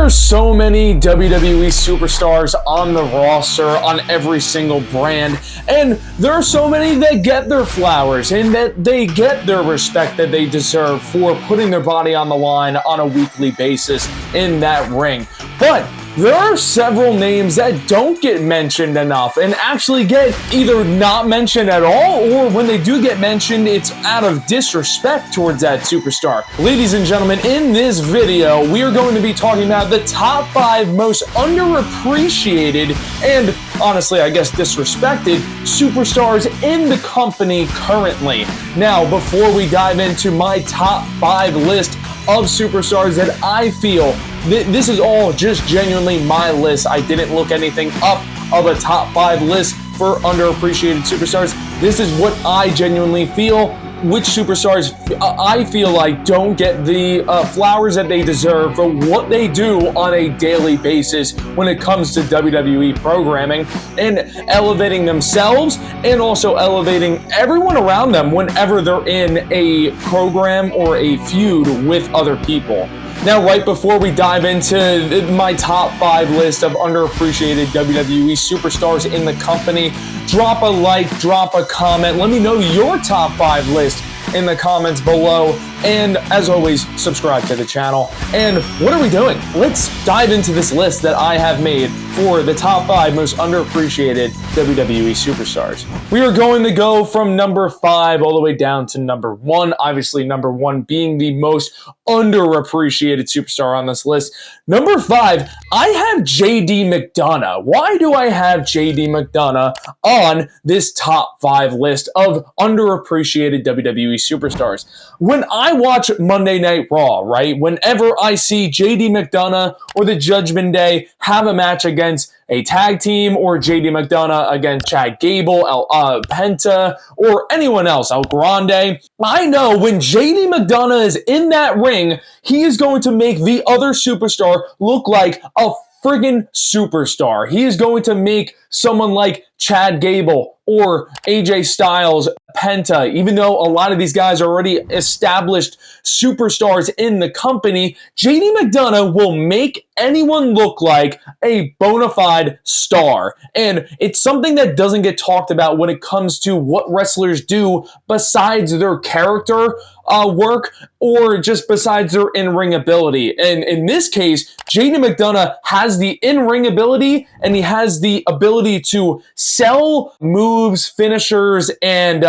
are so many WWE superstars on the roster on every single brand, and there are so many that get their flowers and that they get their respect that they deserve for putting their body on the line on a weekly basis in that ring. But there are several names that don't get mentioned enough and actually get either not mentioned at all, or when they do get mentioned, it's out of disrespect towards that superstar. Ladies and gentlemen, in this video, we are going to be talking about the top 5 most underappreciated and, honestly, I guess disrespected superstars in the company currently. Now, before we dive into my top 5 list of superstars that I feel, this is all just genuinely my list. I didn't look anything up of a top 5 list for underappreciated superstars. This is what I genuinely feel, which superstars I feel like don't get the flowers that they deserve for what they do on a daily basis when it comes to WWE programming and elevating themselves and also elevating everyone around them whenever they're in a program or a feud with other people. Now, right before we dive into my top 5 list of underappreciated WWE superstars in the company, drop a like, drop a comment. Let me know your top 5 list in the comments below. And as always, subscribe to the channel. And what are we doing? Let's dive into this list that I have made for the top 5 most underappreciated WWE superstars. We are going to go from number 5 all the way down to number 1. Obviously, number 1 being the most underappreciated superstar on this list. Number 5, I have JD McDonough. Why do I have JD McDonough on this top 5 list of underappreciated WWE superstars? When I watch Monday Night Raw, right, whenever I see JD McDonough or the Judgment Day have a match against a tag team, or JD McDonough against Chad Gable, Penta, or anyone else, El Grande, I know when JD McDonough is in that ring, he is going to make the other superstar look like a friggin' superstar. He is going to make someone like Chad Gable or AJ Styles, Penta, even though a lot of these guys are already established superstars in the company, JD McDonough will make anyone look like a bona fide star. And it's something that doesn't get talked about when it comes to what wrestlers do besides their character work or just besides their in-ring ability. And in this case, JD McDonough has the in-ring ability and he has the ability to sell moves, finishers, and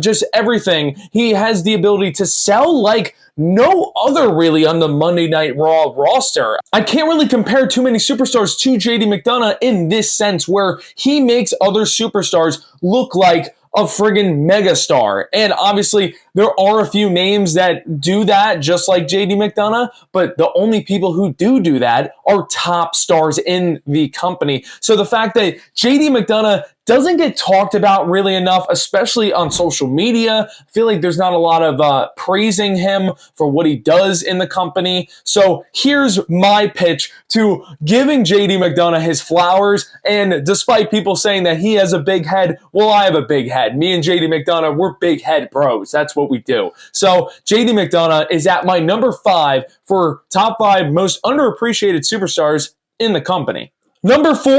just everything. He has the ability to sell like no other really on the Monday Night Raw roster. I can't really compare too many superstars to JD McDonough in this sense where he makes other superstars look like a friggin' megastar. And obviously, there are a few names that do that, just like JD McDonough, but the only people who do that are top stars in the company. So the fact that JD McDonough doesn't get talked about really enough, especially on social media. I feel like there's not a lot of praising him for what he does in the company. So here's my pitch to giving JD McDonough his flowers. And despite people saying that he has a big head, well, I have a big head. Me and JD McDonough, we're big head bros. That's what we do. So JD McDonough is at my number 5 for top 5 most underappreciated superstars in the company. Number 4,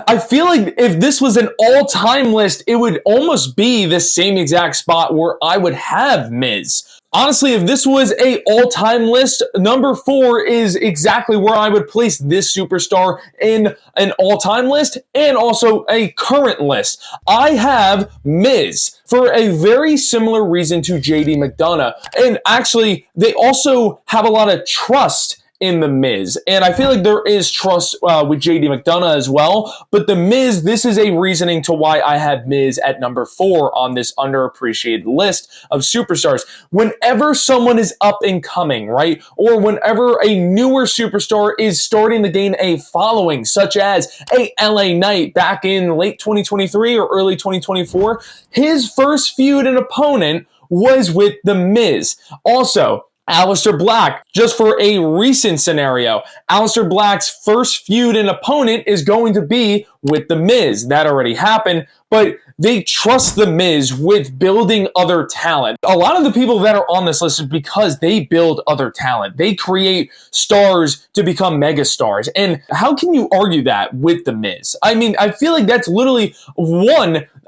I feel like if this was an all-time list, it would almost be the same exact spot where I would have Miz. Honestly, if this was a all-time list, number 4 is exactly where I would place this superstar in an all-time list and also a current list. I have Miz for a very similar reason to JD McDonough. And actually, they also have a lot of trust in The Miz. And I feel like there is trust with JD McDonough as well. But The Miz, this is a reasoning to why I have Miz at number 4 on this underappreciated list of superstars. Whenever someone is up and coming, right? Or whenever a newer superstar is starting to gain a following, such as a LA Knight back in late 2023 or early 2024, his first feud and opponent was with The Miz. Also, Aleister Black, just for a recent scenario, Aleister Black's first feud and opponent is going to be with The Miz. That already happened, but they trust The Miz with building other talent. A lot of the people that are on this list is because they build other talent. They create stars to become megastars. And how can you argue that with The Miz? I mean, I feel like that's literally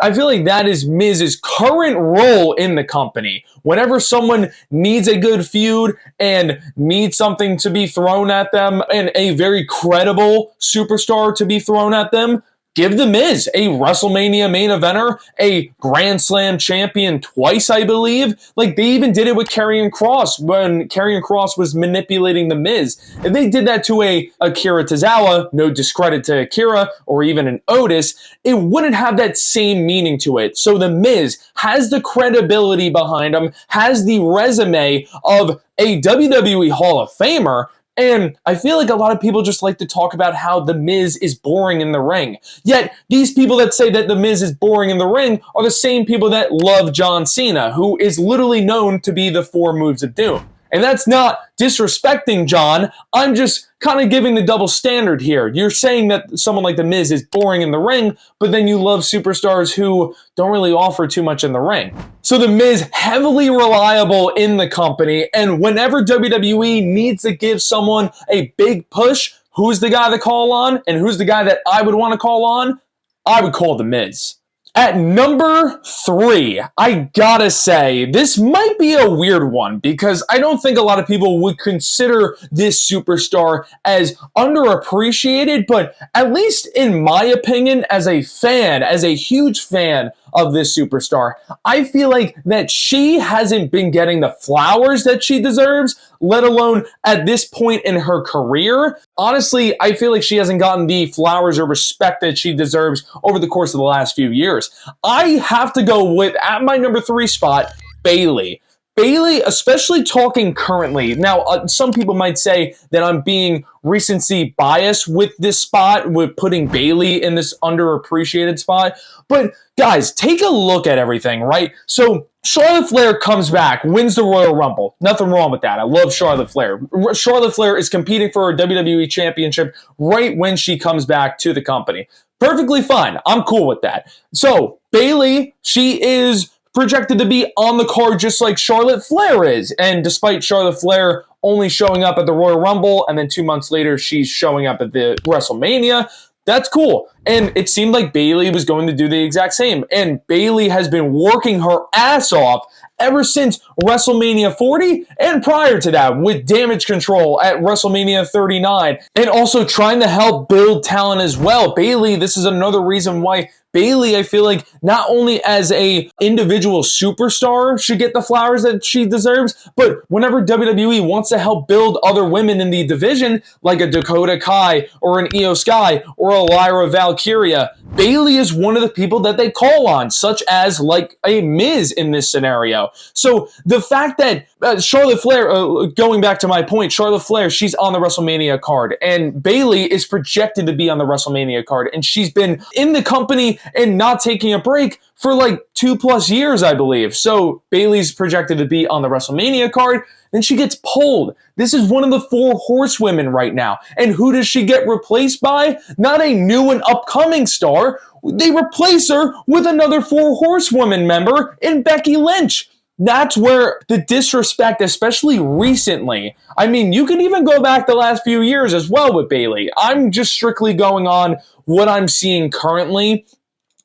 I feel like that is Miz's current role in the company. Whenever someone needs a good feud and needs something to be thrown at them and a very credible superstar to be thrown at them, give The Miz a WrestleMania main eventer, a Grand Slam champion twice, I believe. Like, they even did it with Karrion Kross when Karrion Kross was manipulating The Miz. If they did that to a Akira Tozawa, no discredit to Akira, or even an Otis, it wouldn't have that same meaning to it. So The Miz has the credibility behind him, has the resume of a WWE Hall of Famer. And I feel like a lot of people just like to talk about how The Miz is boring in the ring. Yet, these people that say that The Miz is boring in the ring are the same people that love John Cena, who is literally known to be the 4 moves of doom. And that's not disrespecting John. I'm just kind of giving the double standard here. You're saying that someone like The Miz is boring in the ring, but then you love superstars who don't really offer too much in the ring. So The Miz, heavily reliable in the company, and whenever WWE needs to give someone a big push, who's the guy to call on, and who's the guy that I would want to call on? I would call The Miz. At number 3, I gotta say, this might be a weird one because I don't think a lot of people would consider this superstar as underappreciated, but at least in my opinion, as a fan, as a huge fan of this superstar, I feel like that she hasn't been getting the flowers that she deserves, let alone at this point in her career. Honestly, I feel like she hasn't gotten the flowers or respect that she deserves over the course of the last few years. I have to go with, at my number 3 spot, Bayley. Bayley, especially talking currently. Now, some people might say that I'm being recency biased with this spot, with putting Bayley in this underappreciated spot. But guys, take a look at everything, right? So Charlotte Flair comes back, wins the Royal Rumble. Nothing wrong with that. I love Charlotte Flair. Charlotte Flair is competing for a WWE Championship right when she comes back to the company. Perfectly fine. I'm cool with that. So Bayley, she is projected to be on the card just like Charlotte Flair is. And despite Charlotte Flair only showing up at the Royal Rumble and then 2 months later she's showing up at the WrestleMania, that's cool. And it seemed like Bayley was going to do the exact same. And Bayley has been working her ass off ever since WrestleMania 40 and prior to that with Damage Control at WrestleMania 39 and also trying to help build talent as well. Bayley, this is another reason why Bayley, I feel like, not only as a individual superstar should get the flowers that she deserves, but whenever WWE wants to help build other women in the division, like a Dakota Kai or an Io Sky or a Lyra Valkyria, Bayley is one of the people that they call on, such as like a Miz in this scenario. So the fact that Charlotte Flair, going back to my point, Charlotte Flair, she's on the WrestleMania card, and Bayley is projected to be on the WrestleMania card, and she's been in the company and not taking a break for like 2+ years, I believe. So Bayley's projected to be on the WrestleMania card, then she gets pulled. This is one of the 4 horsewomen right now. And who does she get replaced by? Not a new and upcoming star. They replace her with another 4 horsewoman member in Becky Lynch. That's where the disrespect, especially recently, I mean, you can even go back the last few years as well with Bayley. I'm just strictly going on what I'm seeing currently.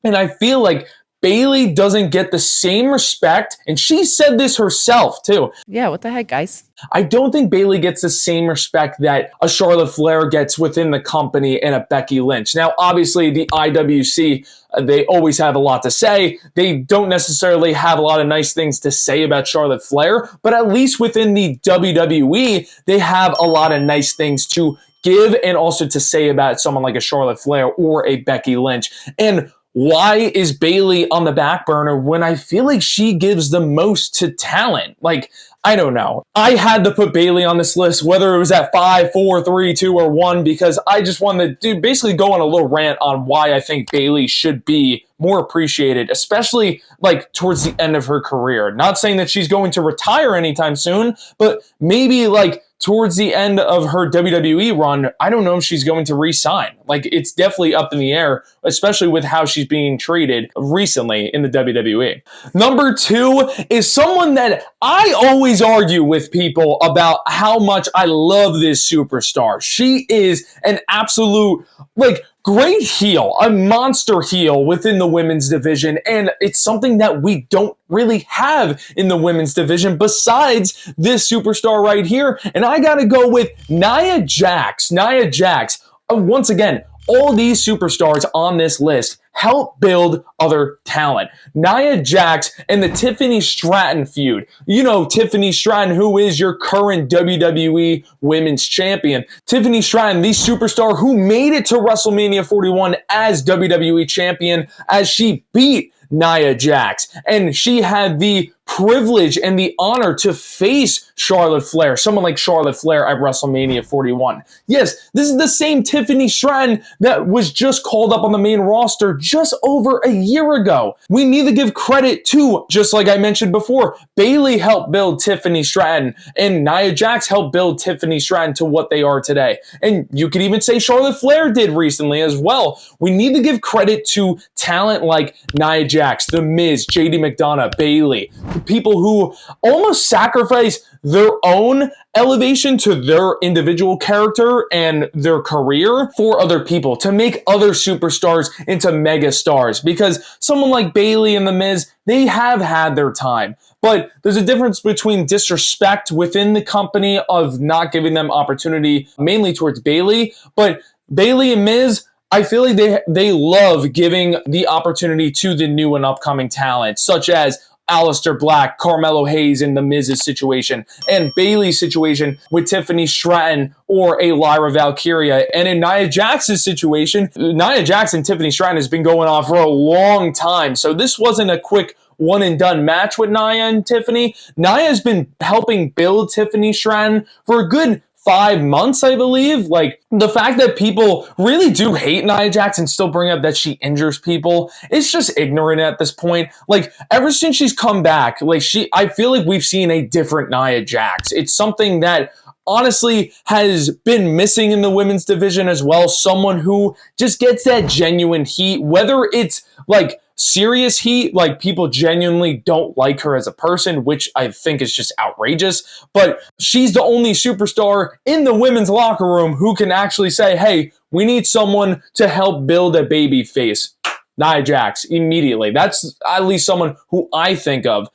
And I feel like Bayley doesn't get the same respect, and she said this herself too. Yeah, what the heck, guys? I don't think Bayley gets the same respect that a Charlotte Flair gets within the company and a Becky Lynch. Now, obviously, the IWC, they always have a lot to say. They don't necessarily have a lot of nice things to say about Charlotte Flair, but at least within the WWE, they have a lot of nice things to give and also to say about someone like a Charlotte Flair or a Becky Lynch. And why is Bayley on the back burner when I feel like she gives the most to talent? Like, I don't know. I had to put Bayley on this list, whether it was at 5, 4, 3, 2, or 1, because I just wanted to basically go on a little rant on why I think Bayley should be more appreciated, especially like towards the end of her career. Not saying that she's going to retire anytime soon, but maybe like towards the end of her WWE run, I don't know if she's going to re-sign. Like, it's definitely up in the air, especially with how she's being treated recently in the WWE. Number 2 is someone that I always argue with people about how much I love this superstar. She is an absolute, like, great heel, a monster heel within the women's division, and it's something that we don't really have in the women's division besides this superstar right here, and I gotta go with Nia Jax. Nia Jax, once again, all these superstars on this list help build other talent. Nia Jax and the Tiffany Stratton feud. You know Tiffany Stratton, who is your current WWE Women's Champion. Tiffany Stratton, the superstar who made it to WrestleMania 41 as WWE Champion, as she beat Nia Jax. And she had the privilege and the honor to face Charlotte Flair, someone like Charlotte Flair at WrestleMania 41. Yes, this is the same Tiffany Stratton that was just called up on the main roster just over a year ago. We need to give credit to, just like I mentioned before, Bayley helped build Tiffany Stratton, and Nia Jax helped build Tiffany Stratton to what they are today. And you could even say Charlotte Flair did recently as well. We need to give credit to talent like Nia Jax, The Miz, JD McDonough, Bayley, people who almost sacrifice their own elevation to their individual character and their career for other people to make other superstars into mega stars. Because someone like Bayley and The Miz, they have had their time. But there's a difference between disrespect within the company of not giving them opportunity, mainly towards Bayley. But Bayley and Miz, I feel like they love giving the opportunity to the new and upcoming talent, such as Aleister Black, Carmelo Hayes in The Miz's situation, and Bayley's situation with Tiffany Stratton or a Lyra Valkyria. And in Nia Jax's situation, Nia Jax and Tiffany Stratton has been going on for a long time. So this wasn't a quick one and done match with Nia and Tiffany. Nia has been helping build Tiffany Stratton for a good 5 months, I believe. Like, the fact that people really do hate Nia Jax and still bring up that she injures people, it's just ignorant at this point. Like, ever since she's come back, like, I feel like we've seen a different Nia Jax. It's something that honestly has been missing in the women's division as well. Someone who just gets that genuine heat, whether it's like serious heat, like people genuinely don't like her as a person, which I think is just outrageous. But she's the only superstar in the women's locker room who can actually say, hey, we need someone to help build a baby face. Nia Jax, immediately. That's at least someone who I think of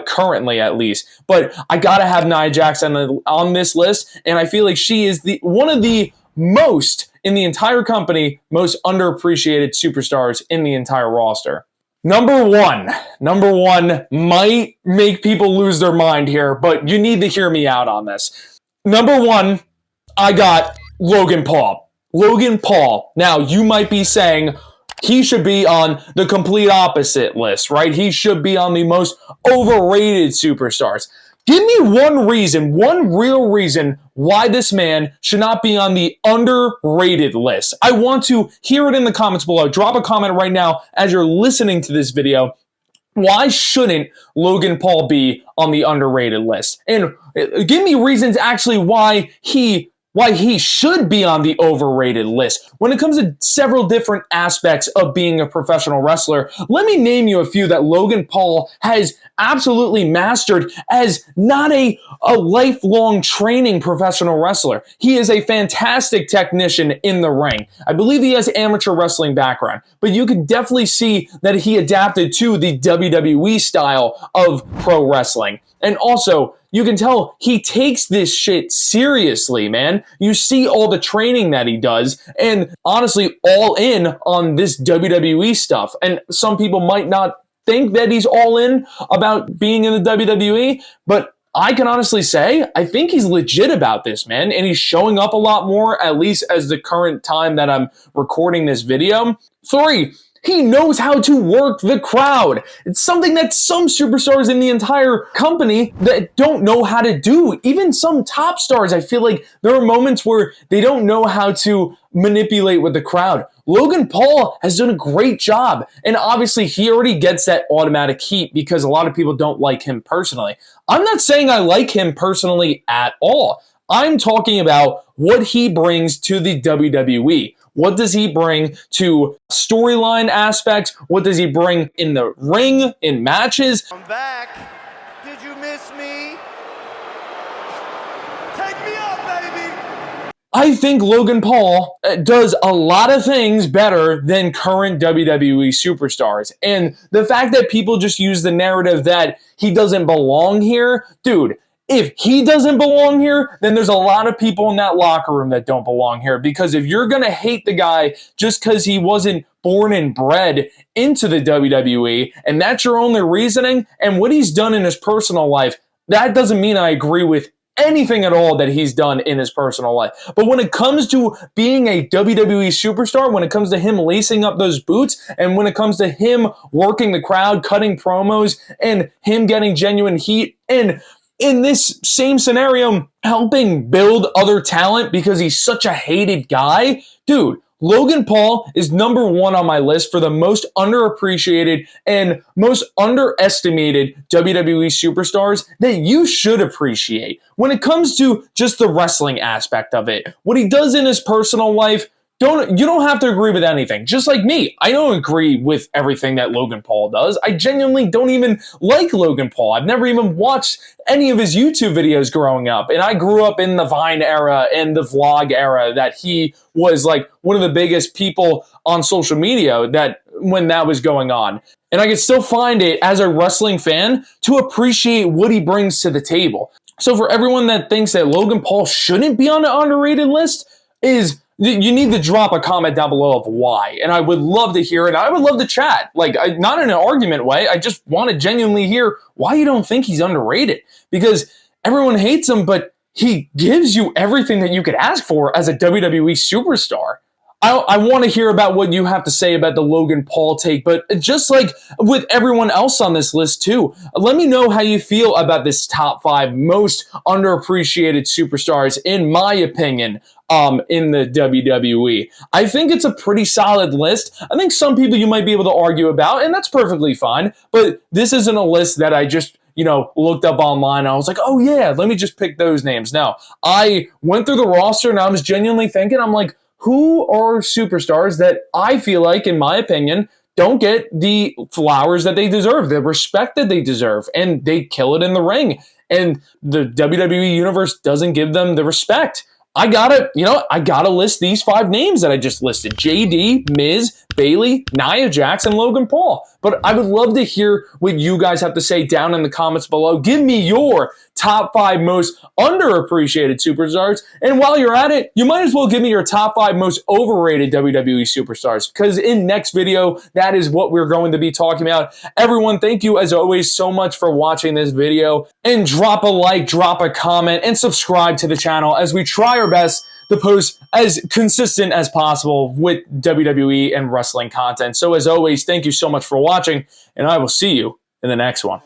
currently, at least. But I gotta have Nia Jax on this list, and I feel like she is one of the most in the entire company, most underappreciated superstars in the entire roster. Number one might make people lose their mind here, but you need to hear me out on this. Number 1, I got Logan Paul. Logan Paul. Now, you might be saying, he should be on the complete opposite list, right? He should be on the most overrated superstars. Give me one real reason why this man should not be on the underrated list. I want to hear it in the comments below. Drop a comment right now as you're listening to this video. Why shouldn't Logan Paul be on the underrated list? And give me reasons actually why he should be on the overrated list. When it comes to several different aspects of being a professional wrestler, let me name you a few that Logan Paul has absolutely mastered as not a lifelong training professional wrestler. He is a fantastic technician in the ring. I believe he has amateur wrestling background, but you can definitely see that he adapted to the WWE style of pro wrestling. And also, you can tell he takes this shit seriously, man. You see all the training that he does, and honestly, all in on this WWE stuff. And some people might not think that he's all in about being in the WWE, but I can honestly say, I think he's legit about this, man. And he's showing up a lot more, at least as the current time that I'm recording this video. 3, He knows how to work the crowd. It's something that some superstars in the entire company that don't know how to do. Even some top stars, I feel like there are moments where they don't know how to manipulate with the crowd. Logan Paul has done a great job, and obviously he already gets that automatic heat because a lot of people don't like him personally. I'm not saying I like him personally at all. I'm talking about what he brings to the WWE. What does he bring to storyline aspects? What does he bring in the ring, in matches? I'm back. Did you miss me? Take me up, baby. I think Logan Paul does a lot of things better than current WWE superstars. And the fact that people just use the narrative that he doesn't belong here, dude, if he doesn't belong here, then there's a lot of people in that locker room that don't belong here. Because if you're going to hate the guy just because he wasn't born and bred into the WWE, and that's your only reasoning, and what he's done in his personal life, that doesn't mean I agree with anything at all that he's done in his personal life. But when it comes to being a WWE superstar, when it comes to him lacing up those boots, and when it comes to him working the crowd, cutting promos, and him getting genuine heat, and in this same scenario, helping build other talent because he's such a hated guy, dude, Logan Paul is number one on my list for the most underappreciated and most underestimated WWE superstars that you should appreciate. When it comes to just the wrestling aspect of it, what he does in his personal life, you don't have to agree with anything. Just like me, I don't agree with everything that Logan Paul does. I genuinely don't even like Logan Paul. I've never even watched any of his YouTube videos growing up. And I grew up in the Vine era and the vlog era that he was like one of the biggest people on social media that when that was going on. And I can still find it as a wrestling fan to appreciate what he brings to the table. So for everyone that thinks that Logan Paul shouldn't be on the underrated list, you need to drop a comment down below of why. And I would love to hear it. I would love to chat. Like, not in an argument way. I just want to genuinely hear why you don't think he's underrated. Because everyone hates him, but he gives you everything that you could ask for as a WWE superstar. I want to hear about what you have to say about the Logan Paul take, but just like with everyone else on this list too, let me know how you feel about this top 5 most underappreciated superstars, in my opinion, in the WWE. I think it's a pretty solid list. I think some people you might be able to argue about, and that's perfectly fine, but this isn't a list that I just looked up online. I was like, oh yeah, let me just pick those names. No, I went through the roster and I was genuinely thinking, I'm like, who are superstars that I feel like, in my opinion, don't get the flowers that they deserve, the respect that they deserve, and they kill it in the ring. And the WWE universe doesn't give them the respect. I gotta list these 5 names that I just listed: JD, Miz, Bayley, Nia Jax, and Logan Paul. But I would love to hear what you guys have to say down in the comments below. Give me your top 5 most underappreciated superstars. And while you're at it, you might as well give me your top 5 most overrated WWE superstars, because in next video, that is what we're going to be talking about. Everyone, thank you as always so much for watching this video, and drop a like, drop a comment, and subscribe to the channel as we try our best to post as consistent as possible with WWE and wrestling content. So as always, thank you so much for watching, and I will see you in the next one.